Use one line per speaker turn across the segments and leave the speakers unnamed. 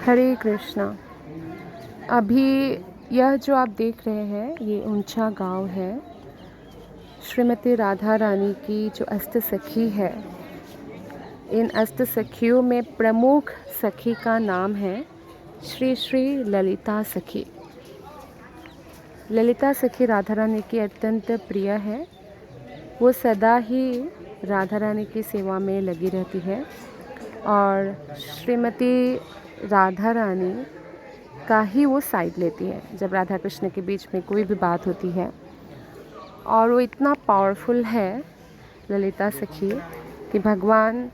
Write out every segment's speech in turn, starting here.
हरे कृष्णा। अभी यह जो आप देख रहे हैं ये ऊंचा गांव है। श्रीमती राधा रानी की जो अष्ट सखी है, इन अष्ट सखियों में प्रमुख सखी का नाम है श्री श्री ललिता सखी। ललिता सखी राधा रानी की अत्यंत प्रिय है। वो सदा ही राधा रानी की सेवा में लगी रहती है और श्रीमती राधा रानी का ही वो साइड लेती है जब राधा कृष्ण के बीच में कोई भी बात होती है। और वो इतना पावरफुल है ललिता सखी कि भगवान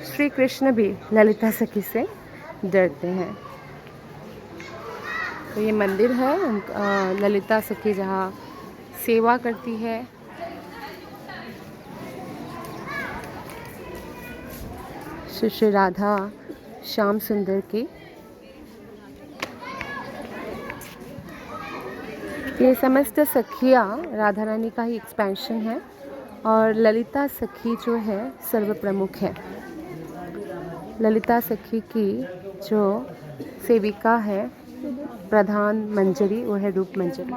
श्री कृष्ण भी ललिता सखी से डरते हैं। तो ये मंदिर है ललिता सखी जहाँ सेवा करती है। श्री श्री राधा श्याम सुंदर की ये समस्त सखियाँ राधा रानी का ही एक्सपेंशन है और ललिता सखी जो है सर्व प्रमुख है। ललिता सखी की जो सेविका है प्रधान मंजरी, वो है रूप मंजरी।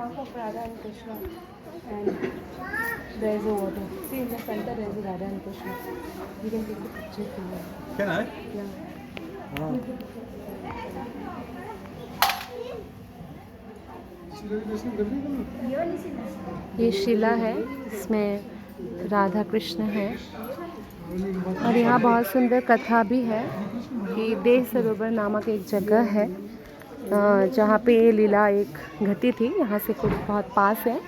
ये शिला है, इसमें राधा कृष्ण है और यहाँ बहुत सुंदर कथा भी है कि देह सरोवर नामक एक जगह है जहाँ पे ये लीला एक घटी थी। यहाँ से कुछ बहुत पास है।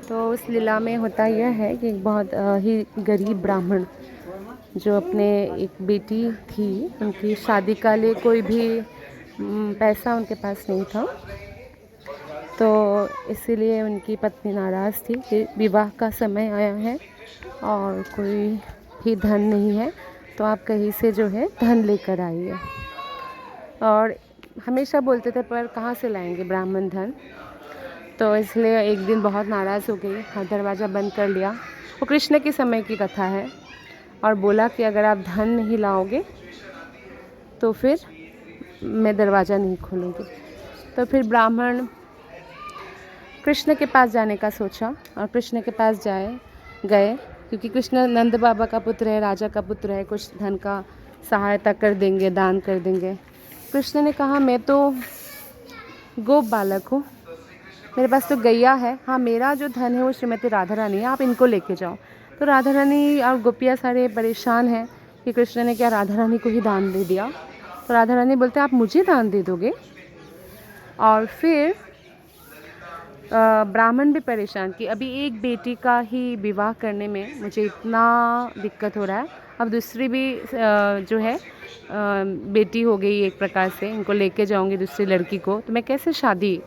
तो उस लीला में होता यह है कि एक बहुत ही गरीब ब्राह्मण जो अपने एक बेटी थी, उनकी शादी का लिए कोई भी पैसा उनके पास नहीं था, तो इसीलिए उनकी पत्नी नाराज़ थी कि विवाह का समय आया है और कोई भी धन नहीं है, तो आप कहीं से जो है धन लेकर आइए। और हमेशा बोलते थे पर कहाँ से लाएंगे ब्राह्मण धन, तो इसलिए एक दिन बहुत नाराज़ हो गई, हाँ दरवाज़ा बंद कर लिया। वो कृष्ण के समय की कथा है और बोला कि अगर आप धन नहीं लाओगे तो फिर मैं दरवाज़ा नहीं खोलूँगी। तो फिर ब्राह्मण कृष्ण के पास जाने का सोचा और कृष्ण के पास गए क्योंकि कृष्ण नंद बाबा का पुत्र है, राजा का पुत्र है, कुछ धन का सहायता कर देंगे, दान कर देंगे। कृष्ण ने कहा मैं तो गोप बालक हूँ, मेरे पास तो गैया है, हाँ मेरा जो धन है वो श्रीमती राधा रानी है, आप इनको लेके जाओ। तो राधा रानी और गोपियाँ सारे परेशान हैं कि कृष्ण ने क्या राधा रानी को ही दान दे दिया। तो राधा रानी बोलते आप मुझे दान दे दोगे। और फिर ब्राह्मण भी परेशान कि अभी एक बेटी का ही विवाह करने में मुझे इतना दिक्कत हो रहा है, अब दूसरी भी जो है बेटी हो गई एक प्रकार से, इनको लेके जाऊंगी दूसरी लड़की को, तो मैं कैसे शादी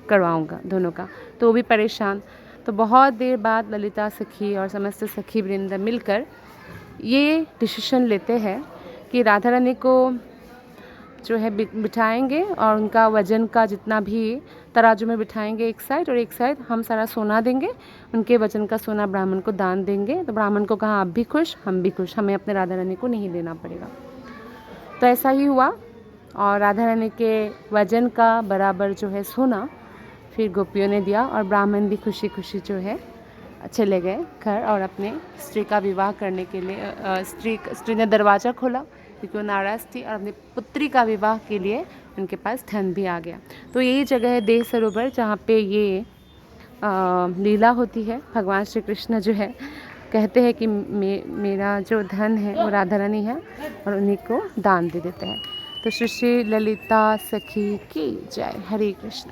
करवाऊंगा दोनों का। तो वो भी परेशान। तो बहुत देर बाद ललिता सखी और समस्त सखी वृंद मिलकर ये डिसीजन लेते हैं कि राधा रानी को जो है बिठाएंगे और उनका वजन का जितना भी तराजू में बिठाएंगे एक साइड, और एक साइड हम सारा सोना देंगे, उनके वजन का सोना ब्राह्मण को दान देंगे। तो ब्राह्मण को कहा आप भी खुश हम भी खुश, हमें अपने राधा रानी को नहीं देना पड़ेगा। तो ऐसा ही हुआ और राधा रानी के वजन का बराबर जो है सोना फिर गोपियों ने दिया और ब्राह्मण भी खुशी खुशी जो है चले गए घर और अपने स्त्री का विवाह करने के लिए स्त्री ने दरवाज़ा खोला क्योंकि वो नाराज़ थी और अपनी पुत्री का विवाह के लिए उनके पास धन भी आ गया। तो यही जगह है देह सरोवर जहाँ पे ये लीला होती है। भगवान श्री कृष्ण जो है कहते हैं कि मेरा जो धन है वो राधा रानी है और उन्हीं को दान दे देते हैं। तो श्री श्री ललिता सखी की जय। हरे कृष्ण।